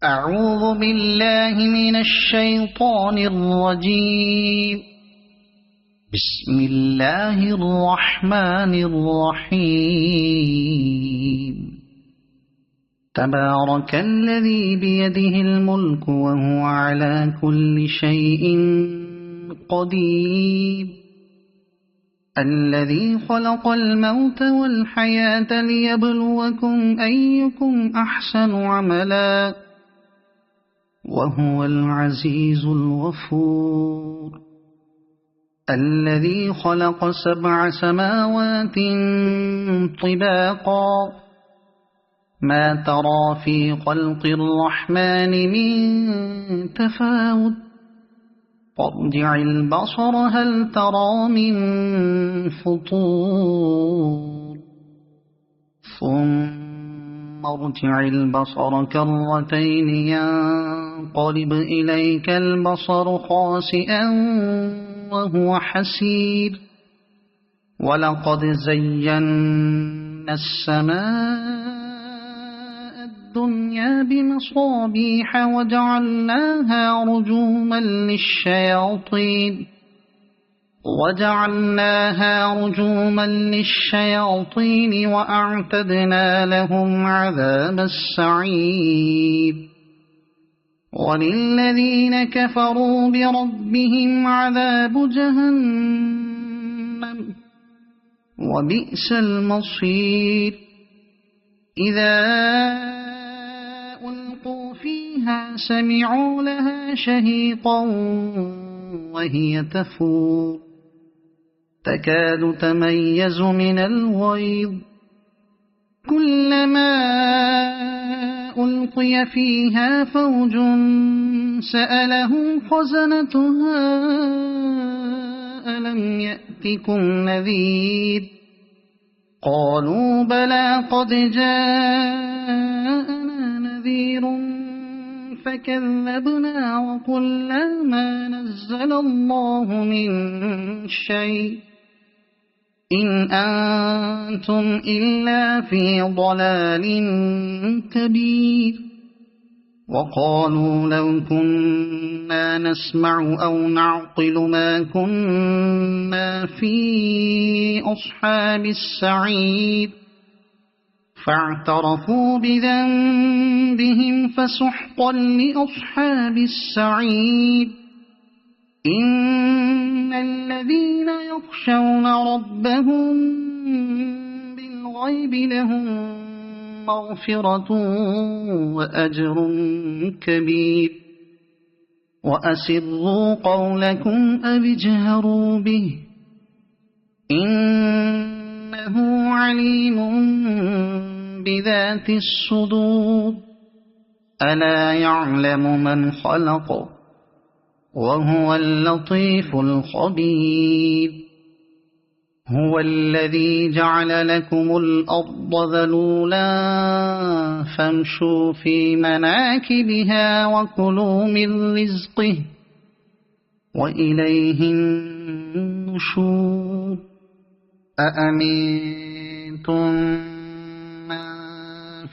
أعوذ بالله من الشيطان الرجيم. بسم الله الرحمن الرحيم. تبارك الذي بيده الملك وهو على كل شيء قدير. الذي خلق الموت والحياة ليبلوكم أيكم أحسن عملا وهو العزيز الغفور. الذي خلق 7 سماوات طباقا ما ترى في خلق الرحمن من تفاوت فارجع البصر هل ترى من فطور ثم ارجع البصر كرتين ينقلب إليك البصر خاسئا وهو حسير. ولقد زينا السماء الدنيا بمصابيح وجعلناها رجوما للشياطين وأعتدنا لهم عذاب السعير. وللذين كفروا بربهم عذاب جهنم وبئس المصير. إذا ألقوا فيها سمعوا لها شهيقا وهي تفور تكاد تميز من الغيظ. كلما ألقي فيها فوج سألهم خزنتها ألم يأتكم نذير قالوا بلى قد جاءنا نذير فكذبنا وقلنا ما نزل الله من شيء إن أنتم إلا في ضلال كبير. وقالوا لو كنا نسمع أو نعقل ما كنا في أصحاب السعير فاعترفوا بذنبهم فسحقا لأصحاب السعير. إن الذين يخشون ربهم بالغيب لهم مغفرة وأجر كبير. وأسروا قولكم أو اجهروا به إنه عليم بذات الصدور. ألا يعلم من خلق وهو اللطيف الخبير. هو الذي جعل لكم الأرض ذلولا فامشوا في مناكبها وكلوا من رزقه وإليه النشور. أأمنتم من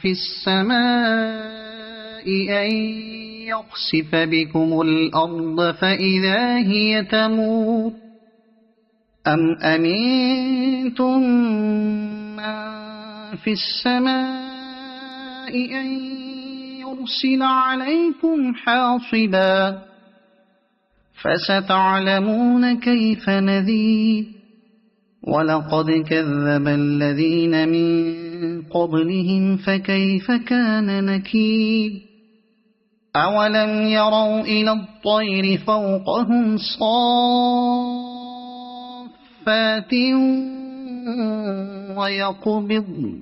في السماء أن يخسف بكم الأرض فإذا هي تمور أم أمنتم من في السماء أن يرسل عليكم حاصبا فستعلمون كيف نذير. ولقد كذب الذين من قبلهم فكيف كان نكير. أولم يروا إلى الطير فوقهم صافات ويقبضن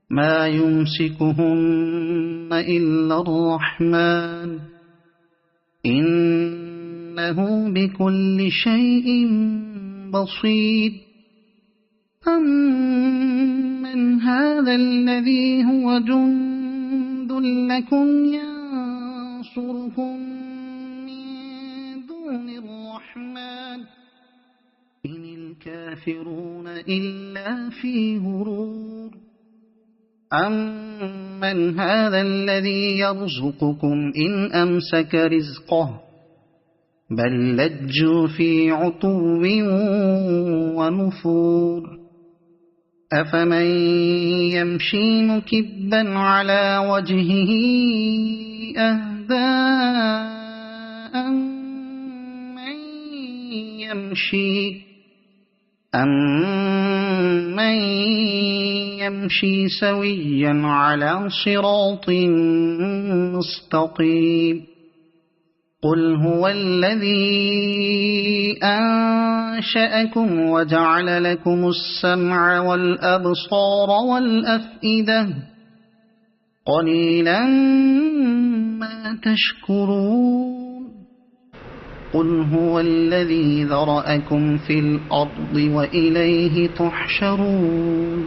ما يمسكهن إلا الرحمن إنه بكل شيء بصير. أمن هذا الذي هو جند لكم ينصركم من دون الرحمن إن الكافرون إلا في غرور. أمن من هذا الذي يرزقكم إن أمسك رزقه بل لجوا في عتو ونفور أفمن يمشي مكبا على وجهه أهدى أمن يمشي سويا على صراط مستقيم قل هو الذي أنشأكم وجعل لكم السمع والأبصار والأفئدة قليلا ما تشكرون قل هو الذي ذرأكم في الأرض وإليه تحشرون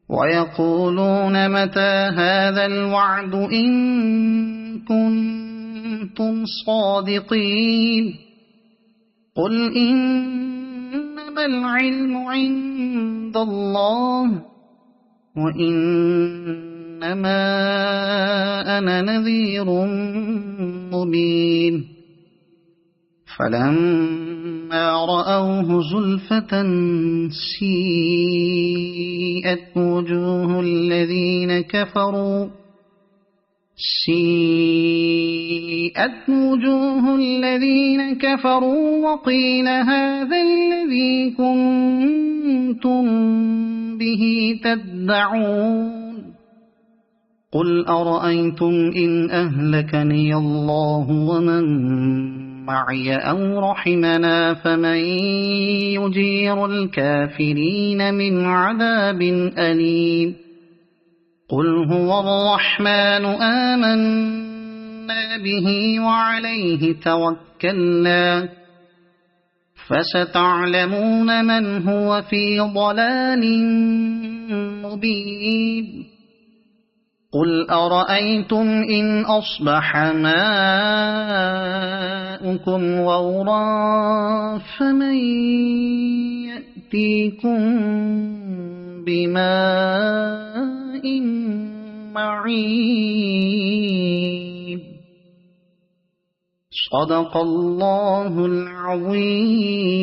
ويقولون متى هذا الوعد إن كنتم صادقين قل إنما العلم عند الله وإنما أنا نذير مبين فلما رأوه زلفة سيئت وجوه الذين كفروا وقيل هذا الذي كنتم به تدعون قل أرأيتم إن أهلكني الله ومن معي أو رحمنا فمن يجير الكافرين من عذاب أليم قل هو الرحمن آمنا به وعليه توكلنا فستعلمون من هو في ضلال مبين قل أرأيتم إن أصبح ماؤكم غورا فمن يأتيكم بماء معين صدق الله العظيم.